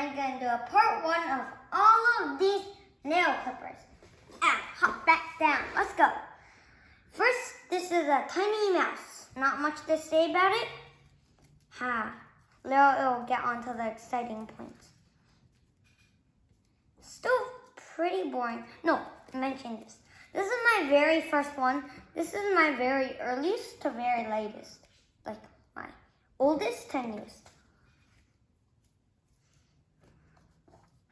I'm going to do a part 1 of all of these nail clippers. Hop back down. Let's go. First, this is a tiny mouse. Not much to say about it. Now it'll get on to the exciting points. Still pretty boring. No, mention this. This is my very first one. This is my very earliest to very latest. Like my oldest to newest.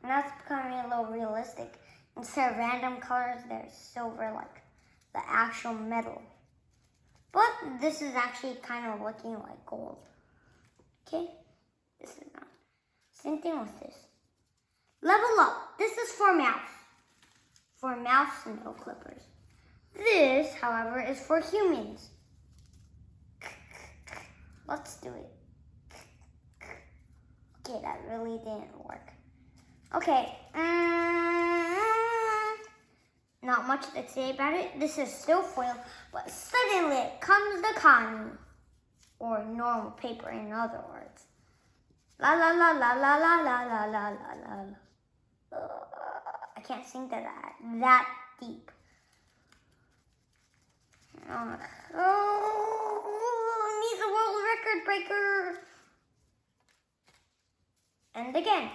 And that's becoming a little realistic. Instead of random colors, there's silver like the actual metal. But this is actually kind of looking like gold. Okay? This is not. Same thing with this. Level up. This is for mouse. For mouse nail clippers. This, however, is for humans. Let's do it. Okay, that really didn't work. Okay. Not much to say about it. This is still foil, but suddenly comes the Connie. Or normal paper, in other words. La la la la la la la la la la la. I can't sing to that deep. Needs a world record breaker. And again.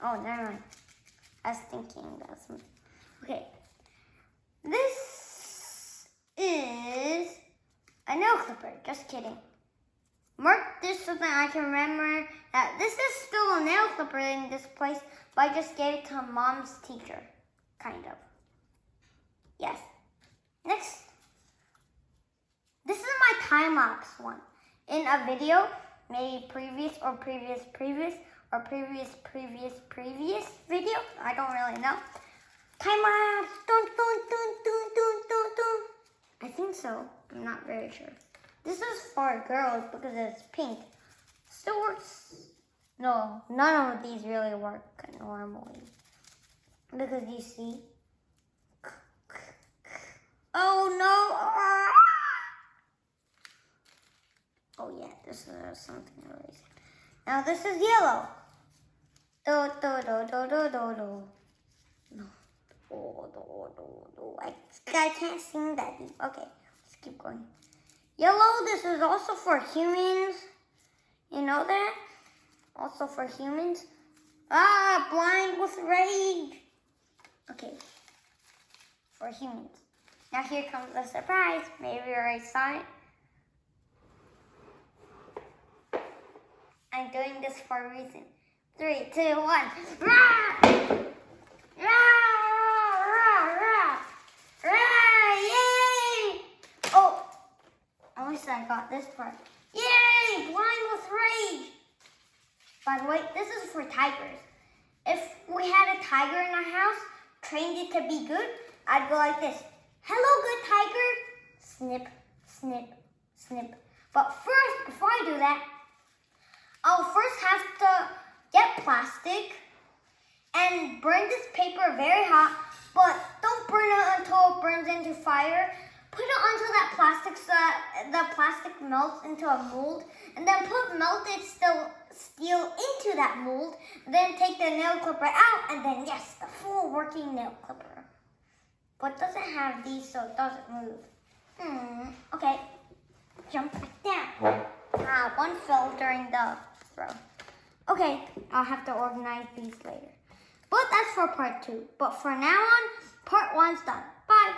Oh, never mind. I was thinking about something. Okay. This is a nail clipper. Just kidding. Mark this so that I can remember that this is still a nail clipper in this place, but I just gave it to Mom's teacher. Kind of. Yes. Next. This is my time-lapse one. In a video, maybe previous or previous video. I don't really know. Time-lapse. Dun, dun, dun, dun, dun, dun, dun. I think so. I'm not very sure. This is for girls because it's pink. Still works. No, none of these really work normally. Because you see. Oh no! Oh yeah, this is something really. Now this is yellow. Do do do do do do do. No. Do do do do. I can't sing that deep. Okay, let's keep going. Yellow, this is also for humans. You know that? Also for humans. Blind with rage. Okay. For humans. Now here comes the surprise. Maybe you already saw it. I'm doing this for a reason. 3, 2, 1. Rah! Rah! Rah! Rah! Rah! Yay! Oh! At least I got this part. Yay! Blind with rage! By the way, this is for tigers. If we had a tiger in our house, trained it to be good, I'd go like this. Hello, good tiger. Snip, snip, snip. But first, before I do that, I'll first have to get plastic and burn this paper very hot, but don't burn it until it burns into fire. Put it onto that plastic so that the plastic melts into a mold, and then put melted steel into that mold, then take the nail clipper out, and then yes, the full working nail clipper. But it doesn't have these, so it doesn't move. Okay, jump back down. One fell during the throw. Okay, I'll have to organize these later. But that's for part 2. But for now on, part 1's done. Bye.